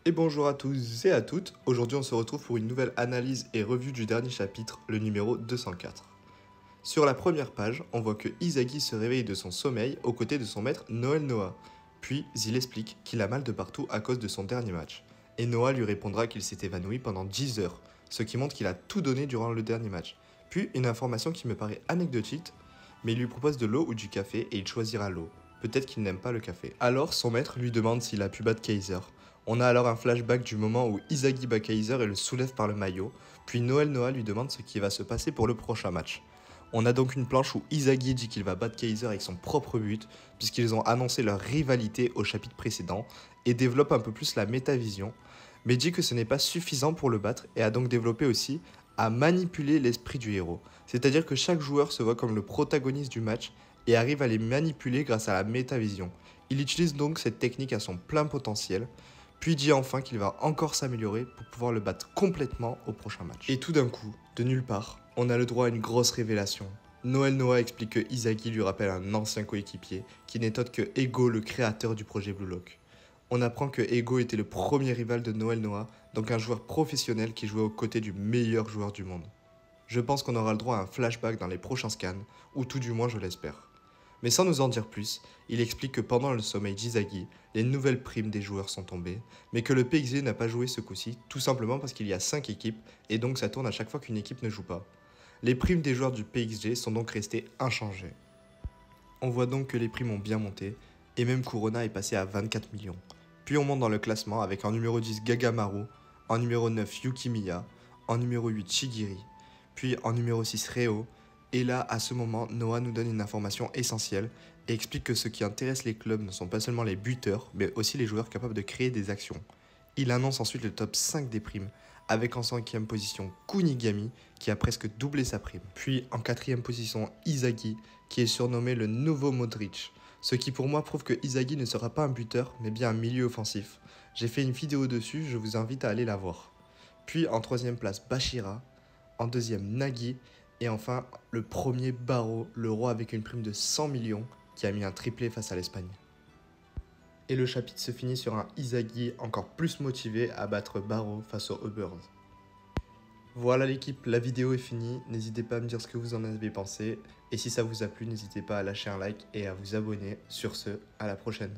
Et bonjour à tous et à toutes, aujourd'hui on se retrouve pour une nouvelle analyse et revue du dernier chapitre, le numéro 204. Sur la première page, on voit que Izagi se réveille de son sommeil aux côtés de son maître Noël Noah. Puis il explique qu'il a mal de partout à cause de son dernier match. Et Noah lui répondra qu'il s'est évanoui pendant 10 heures, ce qui montre qu'il a tout donné durant le dernier match. Puis une information qui me paraît anecdotique, mais il lui propose de l'eau ou du café et il choisira l'eau. Peut-être qu'il n'aime pas le café. Alors son maître lui demande s'il a pu battre Kaiser. On a alors un flashback du moment où Izagi bat Kaiser et le soulève par le maillot, puis Noël Noah lui demande ce qui va se passer pour le prochain match. On a donc une planche où Izagi dit qu'il va battre Kaiser avec son propre but, puisqu'ils ont annoncé leur rivalité au chapitre précédent, et développe un peu plus la métavision, mais dit que ce n'est pas suffisant pour le battre, et a donc développé aussi à manipuler l'esprit du héros. C'est-à-dire que chaque joueur se voit comme le protagoniste du match, et arrive à les manipuler grâce à la métavision. Il utilise donc cette technique à son plein potentiel, puis dit enfin qu'il va encore s'améliorer pour pouvoir le battre complètement au prochain match. Et tout d'un coup, de nulle part, on a le droit à une grosse révélation. Noël Noah explique que Izagi lui rappelle un ancien coéquipier, qui n'est autre que Ego, le créateur du projet Blue Lock. On apprend que Ego était le premier rival de Noël Noah, donc un joueur professionnel qui jouait aux côtés du meilleur joueur du monde. Je pense qu'on aura le droit à un flashback dans les prochains scans, ou tout du moins je l'espère. Mais sans nous en dire plus, il explique que pendant le sommeil d'Izagi, les nouvelles primes des joueurs sont tombées, mais que le PXG n'a pas joué ce coup-ci, tout simplement parce qu'il y a 5 équipes, et donc ça tourne à chaque fois qu'une équipe ne joue pas. Les primes des joueurs du PXG sont donc restées inchangées. On voit donc que les primes ont bien monté, et même Corona est passé à 24 millions. Puis on monte dans le classement avec en numéro 10 Gagamaru, en numéro 9 Yukimiya, en numéro 8 Shigiri, puis en numéro 6 Reo, et là, à ce moment, Noah nous donne une information essentielle et explique que ce qui intéresse les clubs ne sont pas seulement les buteurs, mais aussi les joueurs capables de créer des actions. Il annonce ensuite le top 5 des primes, avec en 5e position Kunigami, qui a presque doublé sa prime. Puis en 4e position Izagi, qui est surnommé le nouveau Modric. Ce qui pour moi prouve que Izagi ne sera pas un buteur, mais bien un milieu offensif. J'ai fait une vidéo dessus, je vous invite à aller la voir. Puis en 3e place Bashira, en 2e Nagi, et enfin, le premier Barreau, le roi avec une prime de 100 millions, qui a mis un triplé face à l'Espagne. Et le chapitre se finit sur un Izagi encore plus motivé à battre Barreau face aux Ubbers. Voilà l'équipe, la vidéo est finie, n'hésitez pas à me dire ce que vous en avez pensé, et si ça vous a plu, n'hésitez pas à lâcher un like et à vous abonner. Sur ce, à la prochaine.